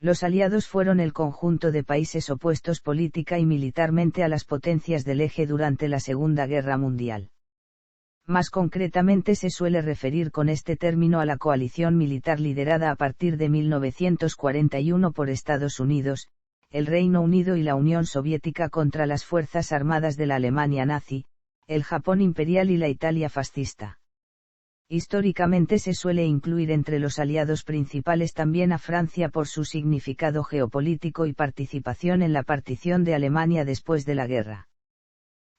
Los aliados fueron el conjunto de países opuestos política y militarmente a las potencias del eje durante la Segunda Guerra Mundial. Más concretamente se suele referir con este término a la coalición militar liderada a partir de 1941 por Estados Unidos, el Reino Unido y la Unión Soviética contra las fuerzas armadas de la Alemania nazi, el Japón imperial y la Italia fascista. Históricamente se suele incluir entre los aliados principales también a Francia por su significado geopolítico y participación en la partición de Alemania después de la guerra.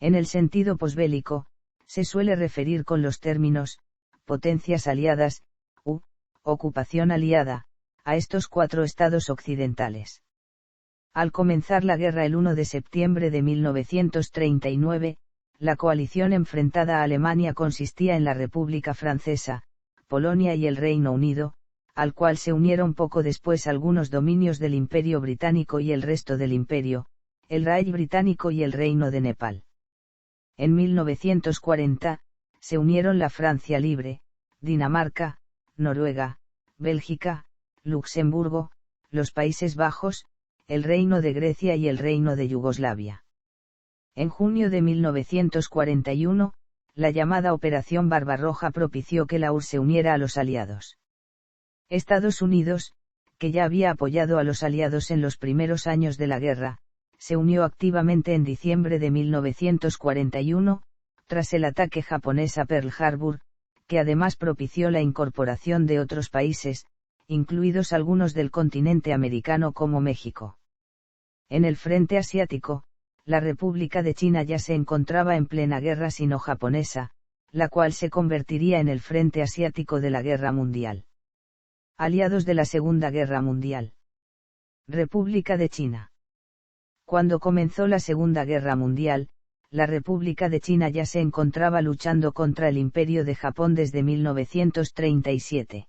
En el sentido posbélico, se suele referir con los términos, potencias aliadas, u ocupación aliada, a estos 4 estados occidentales. Al comenzar la guerra el 1 de septiembre de 1939, la coalición enfrentada a Alemania consistía en la República Francesa, Polonia y el Reino Unido, al cual se unieron poco después algunos dominios del Imperio Británico y el resto del Imperio, el Reich Británico y el Reino de Nepal. En 1940, se unieron la Francia Libre, Dinamarca, Noruega, Bélgica, Luxemburgo, los Países Bajos, el Reino de Grecia y el Reino de Yugoslavia. En junio de 1941, la llamada Operación Barbarroja propició que la URSS se uniera a los aliados. Estados Unidos, que ya había apoyado a los aliados en los primeros años de la guerra, se unió activamente en diciembre de 1941, tras el ataque japonés a Pearl Harbor, que además propició la incorporación de otros países, incluidos algunos del continente americano como México. En el frente asiático, la República de China ya se encontraba en plena guerra sino-japonesa, la cual se convertiría en el frente asiático de la Guerra Mundial. Aliados de la Segunda Guerra Mundial. República de China. Cuando comenzó la Segunda Guerra Mundial, la República de China ya se encontraba luchando contra el Imperio de Japón desde 1937.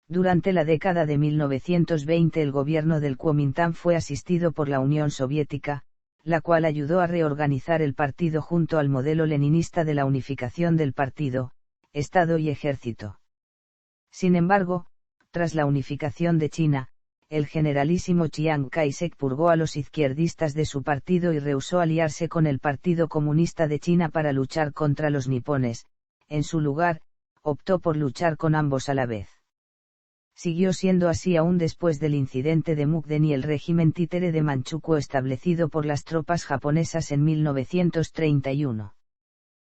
Durante la década de 1920 el gobierno del Kuomintang fue asistido por la Unión Soviética, la cual ayudó a reorganizar el partido junto al modelo leninista de la unificación del partido, Estado y Ejército. Sin embargo, tras la unificación de China, el generalísimo Chiang Kai-shek purgó a los izquierdistas de su partido y rehusó aliarse con el Partido Comunista de China para luchar contra los nipones, en su lugar, optó por luchar con ambos a la vez. Siguió siendo así aún después del incidente de Mukden y el régimen títere de Manchukuo establecido por las tropas japonesas en 1931.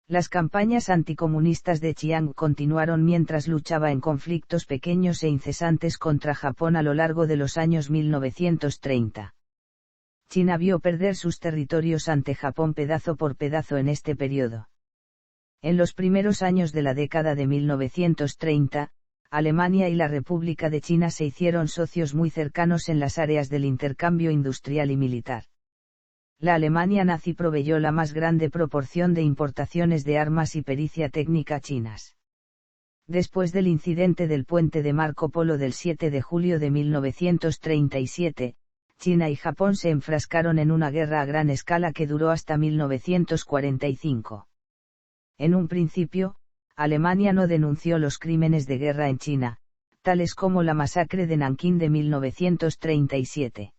Las campañas anticomunistas de Chiang continuaron mientras luchaba en conflictos pequeños e incesantes contra Japón a lo largo de los años 1930. China vio perder sus territorios ante Japón pedazo por pedazo en este periodo. En los primeros años de la década de 1930, Alemania y la República de China se hicieron socios muy cercanos en las áreas del intercambio industrial y militar. La Alemania nazi proveyó la más grande proporción de importaciones de armas y pericia técnica chinas. Después del incidente del puente de Marco Polo del 7 de julio de 1937, China y Japón se enfrascaron en una guerra a gran escala que duró hasta 1945. En un principio, Alemania no denunció los crímenes de guerra en China, tales como la masacre de Nankín de 1937.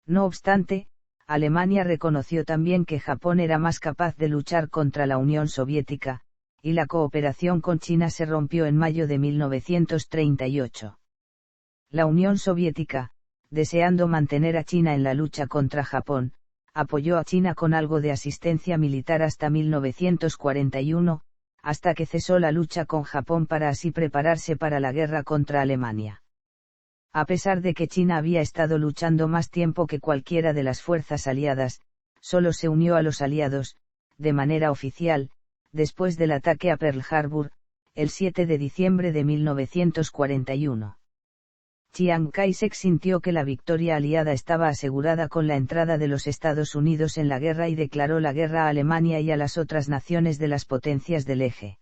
No obstante, Alemania reconoció también que Japón era más capaz de luchar contra la Unión Soviética, y la cooperación con China se rompió en mayo de 1938. La Unión Soviética, deseando mantener a China en la lucha contra Japón, apoyó a China con algo de asistencia militar hasta 1941, hasta que cesó la lucha con Japón para así prepararse para la guerra contra Alemania. A pesar de que China había estado luchando más tiempo que cualquiera de las fuerzas aliadas, solo se unió a los aliados, de manera oficial, después del ataque a Pearl Harbor, el 7 de diciembre de 1941. Chiang Kai-shek sintió que la victoria aliada estaba asegurada con la entrada de los Estados Unidos en la guerra y declaró la guerra a Alemania y a las otras naciones de las potencias del eje.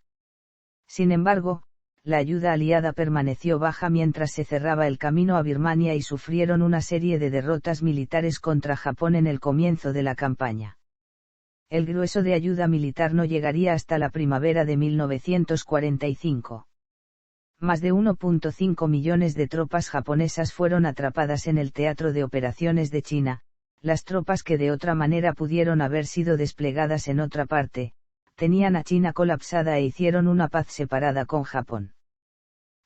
Sin embargo, la ayuda aliada permaneció baja mientras se cerraba el camino a Birmania y sufrieron una serie de derrotas militares contra Japón en el comienzo de la campaña. El grueso de ayuda militar no llegaría hasta la primavera de 1945. Más de 1,5 millones de tropas japonesas fueron atrapadas en el teatro de operaciones de China, las tropas que de otra manera pudieron haber sido desplegadas en otra parte, tenían a China colapsada e hicieron una paz separada con Japón.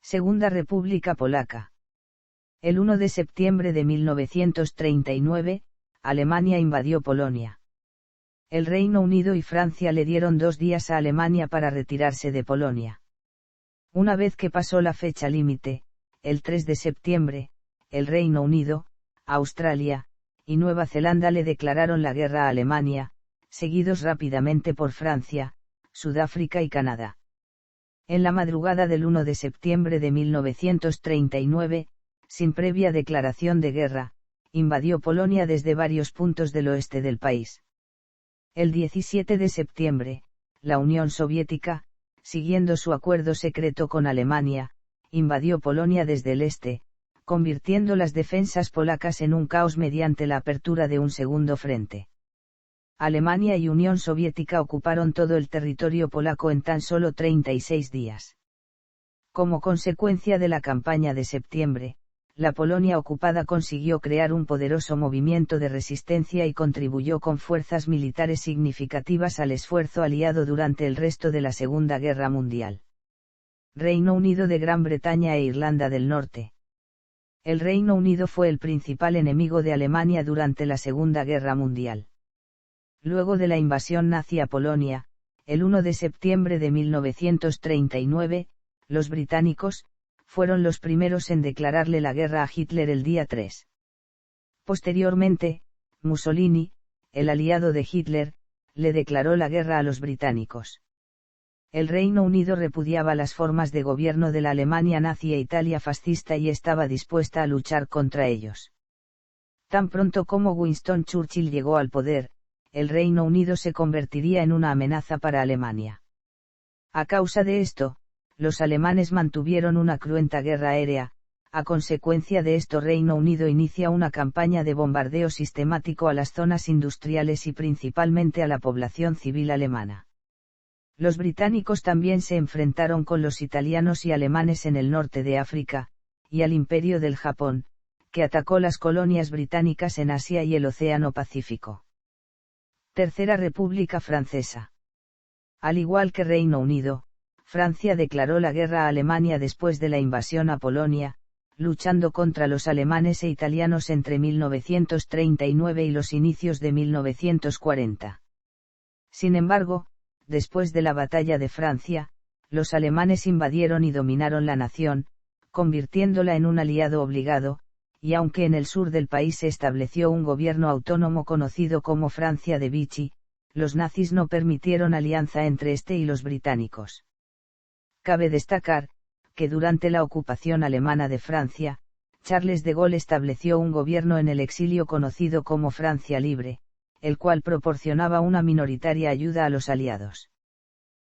Segunda República Polaca. El 1 de septiembre de 1939, Alemania invadió Polonia. El Reino Unido y Francia le dieron 2 días a Alemania para retirarse de Polonia. Una vez que pasó la fecha límite, el 3 de septiembre, el Reino Unido, Australia y Nueva Zelanda le declararon la guerra a Alemania, seguidos rápidamente por Francia, Sudáfrica y Canadá. En la madrugada del 1 de septiembre de 1939, sin previa declaración de guerra, invadió Polonia desde varios puntos del oeste del país. El 17 de septiembre, la Unión Soviética, siguiendo su acuerdo secreto con Alemania, invadió Polonia desde el este, convirtiendo las defensas polacas en un caos mediante la apertura de un segundo frente. Alemania y Unión Soviética ocuparon todo el territorio polaco en tan solo 36 días. Como consecuencia de la campaña de septiembre, la Polonia ocupada consiguió crear un poderoso movimiento de resistencia y contribuyó con fuerzas militares significativas al esfuerzo aliado durante el resto de la Segunda Guerra Mundial. Reino Unido de Gran Bretaña e Irlanda del Norte. El Reino Unido fue el principal enemigo de Alemania durante la Segunda Guerra Mundial. Luego de la invasión nazi a Polonia, el 1 de septiembre de 1939, los británicos, fueron los primeros en declararle la guerra a Hitler el día 3. Posteriormente, Mussolini, el aliado de Hitler, le declaró la guerra a los británicos. El Reino Unido repudiaba las formas de gobierno de la Alemania nazi e Italia fascista y estaba dispuesta a luchar contra ellos. Tan pronto como Winston Churchill llegó al poder, el Reino Unido se convertiría en una amenaza para Alemania. A causa de esto, los alemanes mantuvieron una cruenta guerra aérea. A consecuencia de esto, Reino Unido inicia una campaña de bombardeo sistemático a las zonas industriales y principalmente a la población civil alemana. Los británicos también se enfrentaron con los italianos y alemanes en el norte de África, y al Imperio del Japón, que atacó las colonias británicas en Asia y el Océano Pacífico. Tercera República Francesa. Al igual que Reino Unido, Francia declaró la guerra a Alemania después de la invasión a Polonia, luchando contra los alemanes e italianos entre 1939 y los inicios de 1940. Sin embargo, después de la Batalla de Francia, los alemanes invadieron y dominaron la nación, convirtiéndola en un aliado obligado, y aunque en el sur del país se estableció un gobierno autónomo conocido como Francia de Vichy, los nazis no permitieron alianza entre este y los británicos. Cabe destacar, que durante la ocupación alemana de Francia, Charles de Gaulle estableció un gobierno en el exilio conocido como Francia Libre, el cual proporcionaba una minoritaria ayuda a los aliados.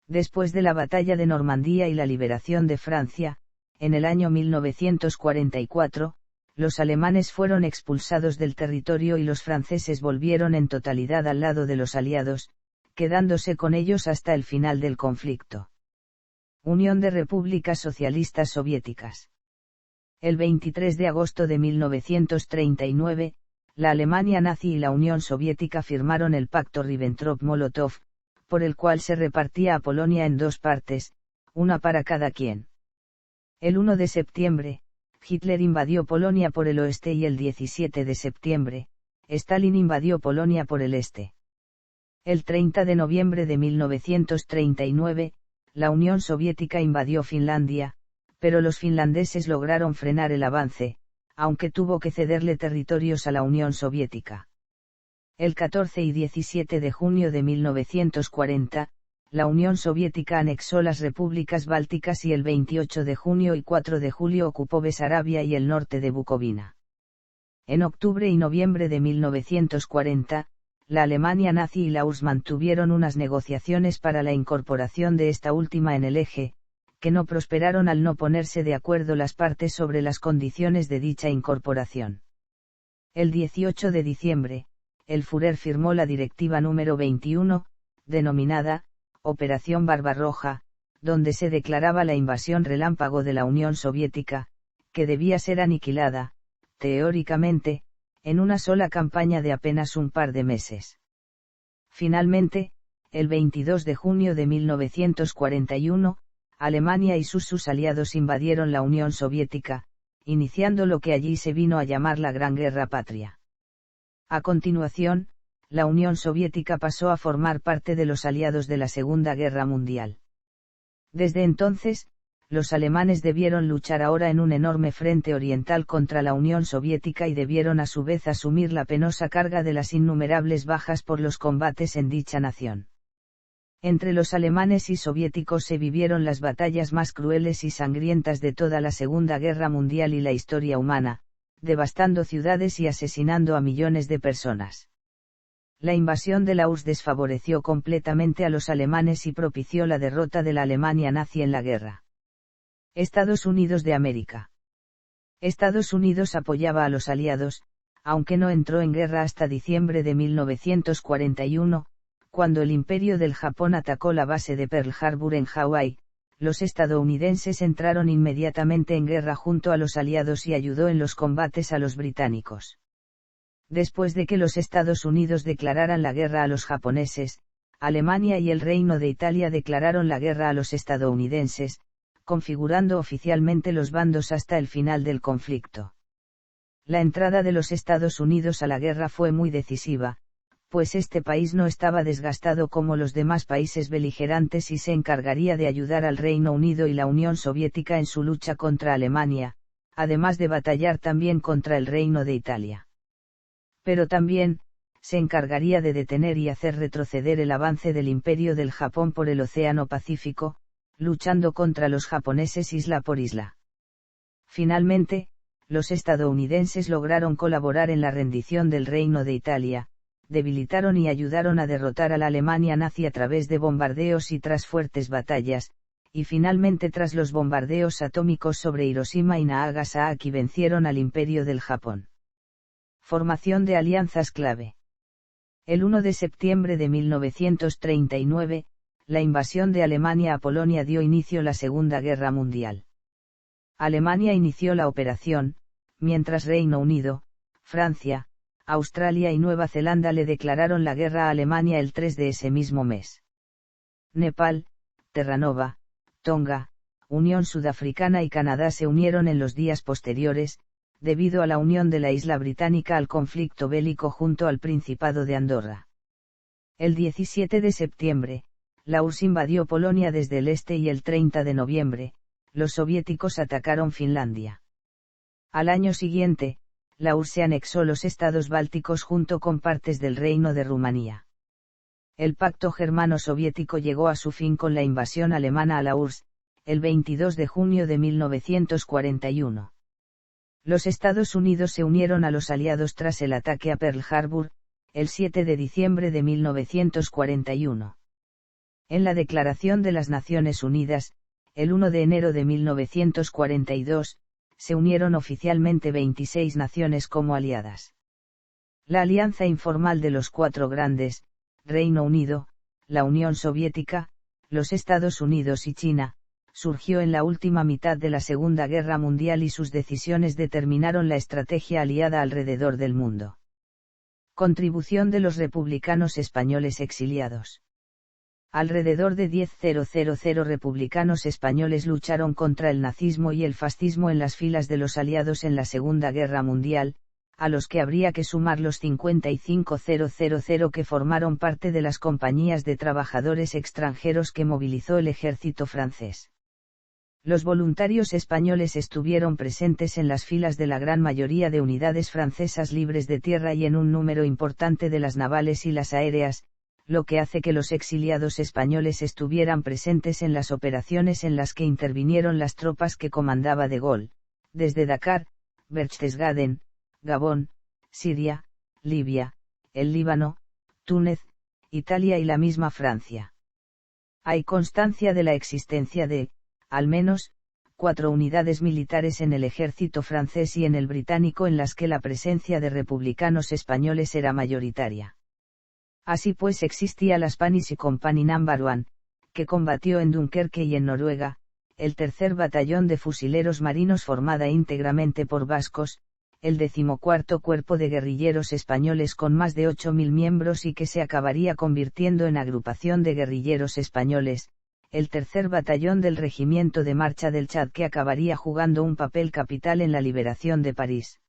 Después de la batalla de Normandía y la liberación de Francia, en el año 1944, los alemanes fueron expulsados del territorio y los franceses volvieron en totalidad al lado de los aliados, quedándose con ellos hasta el final del conflicto. Unión de Repúblicas Socialistas Soviéticas. El 23 de agosto de 1939, la Alemania nazi y la Unión Soviética firmaron el Pacto Ribbentrop-Molotov, por el cual se repartía a Polonia en 2 partes, una para cada quien. El 1 de septiembre, Hitler invadió Polonia por el oeste y el 17 de septiembre, Stalin invadió Polonia por el este. El 30 de noviembre de 1939, la Unión Soviética invadió Finlandia, pero los finlandeses lograron frenar el avance, aunque tuvo que cederle territorios a la Unión Soviética. El 14 y 17 de junio de 1940, la Unión Soviética anexó las repúblicas bálticas y el 28 de junio y 4 de julio ocupó Besarabia y el norte de Bucovina. En octubre y noviembre de 1940, la Alemania nazi y la URSS mantuvieron unas negociaciones para la incorporación de esta última en el eje, que no prosperaron al no ponerse de acuerdo las partes sobre las condiciones de dicha incorporación. El 18 de diciembre, el Führer firmó la Directiva número 21, denominada Operación Barbarroja, donde se declaraba la invasión relámpago de la Unión Soviética, que debía ser aniquilada, teóricamente, en una sola campaña de apenas un par de meses. Finalmente, el 22 de junio de 1941, Alemania y sus aliados invadieron la Unión Soviética, iniciando lo que allí se vino a llamar la Gran Guerra Patria. A continuación, la Unión Soviética pasó a formar parte de los aliados de la Segunda Guerra Mundial. Desde entonces, los alemanes debieron luchar ahora en un enorme frente oriental contra la Unión Soviética y debieron a su vez asumir la penosa carga de las innumerables bajas por los combates en dicha nación. Entre los alemanes y soviéticos se vivieron las batallas más crueles y sangrientas de toda la Segunda Guerra Mundial y la historia humana, devastando ciudades y asesinando a millones de personas. La invasión de la URSS desfavoreció completamente a los alemanes y propició la derrota de la Alemania nazi en la guerra. Estados Unidos de América. Estados Unidos apoyaba a los aliados, aunque no entró en guerra hasta diciembre de 1941, cuando el Imperio del Japón atacó la base de Pearl Harbor en Hawái. Los estadounidenses entraron inmediatamente en guerra junto a los aliados y ayudó en los combates a los británicos. Después de que los Estados Unidos declararan la guerra a los japoneses, Alemania y el Reino de Italia declararon la guerra a los estadounidenses, configurando oficialmente los bandos hasta el final del conflicto. La entrada de los Estados Unidos a la guerra fue muy decisiva, pues este país no estaba desgastado como los demás países beligerantes y se encargaría de ayudar al Reino Unido y la Unión Soviética en su lucha contra Alemania, además de batallar también contra el Reino de Italia. Pero también, se encargaría de detener y hacer retroceder el avance del Imperio del Japón por el Océano Pacífico, luchando contra los japoneses isla por isla. Finalmente, los estadounidenses lograron colaborar en la rendición del Reino de Italia, debilitaron y ayudaron a derrotar a la Alemania nazi a través de bombardeos y tras fuertes batallas, y finalmente tras los bombardeos atómicos sobre Hiroshima y Nagasaki vencieron al Imperio del Japón. Formación de alianzas clave. El 1 de septiembre de 1939, la invasión de Alemania a Polonia dio inicio a la Segunda Guerra Mundial. Alemania inició la operación, mientras Reino Unido, Francia, Australia y Nueva Zelanda le declararon la guerra a Alemania el 3 de ese mismo mes. Nepal, Terranova, Tonga, Unión Sudafricana y Canadá se unieron en los días posteriores, debido a la unión de la isla británica al conflicto bélico junto al Principado de Andorra. El 17 de septiembre, la URSS invadió Polonia desde el este y el 30 de noviembre, los soviéticos atacaron Finlandia. Al año siguiente, la URSS se anexó los estados bálticos junto con partes del Reino de Rumanía. El pacto germano-soviético llegó a su fin con la invasión alemana a la URSS, el 22 de junio de 1941. Los Estados Unidos se unieron a los aliados tras el ataque a Pearl Harbor, el 7 de diciembre de 1941. En la Declaración de las Naciones Unidas, el 1 de enero de 1942, se unieron oficialmente 26 naciones como aliadas. La alianza informal de los cuatro grandes, Reino Unido, la Unión Soviética, los Estados Unidos y China, surgió en la última mitad de la Segunda Guerra Mundial y sus decisiones determinaron la estrategia aliada alrededor del mundo. Contribución de los republicanos españoles exiliados. Alrededor de 10.000 republicanos españoles lucharon contra el nazismo y el fascismo en las filas de los aliados en la Segunda Guerra Mundial, a los que habría que sumar los 55.000 que formaron parte de las compañías de trabajadores extranjeros que movilizó el ejército francés. Los voluntarios españoles estuvieron presentes en las filas de la gran mayoría de unidades francesas libres de tierra y en un número importante de las navales y las aéreas, lo que hace que los exiliados españoles estuvieran presentes en las operaciones en las que intervinieron las tropas que comandaba de Gaulle, desde Dakar, Berchtesgaden, Gabón, Siria, Libia, el Líbano, Túnez, Italia y la misma Francia. Hay constancia de la existencia de, al menos, 4 unidades militares en el ejército francés y en el británico en las que la presencia de republicanos españoles era mayoritaria. Así pues existía la Spanish Company No. 1, que combatió en Dunkerque y en Noruega, el tercer batallón de fusileros marinos formada íntegramente por vascos, el 14º Cuerpo de Guerrilleros Españoles con más de 8.000 miembros y que se acabaría convirtiendo en Agrupación de Guerrilleros Españoles, el tercer batallón del Regimiento de Marcha del Chad que acabaría jugando un papel capital en la liberación de París.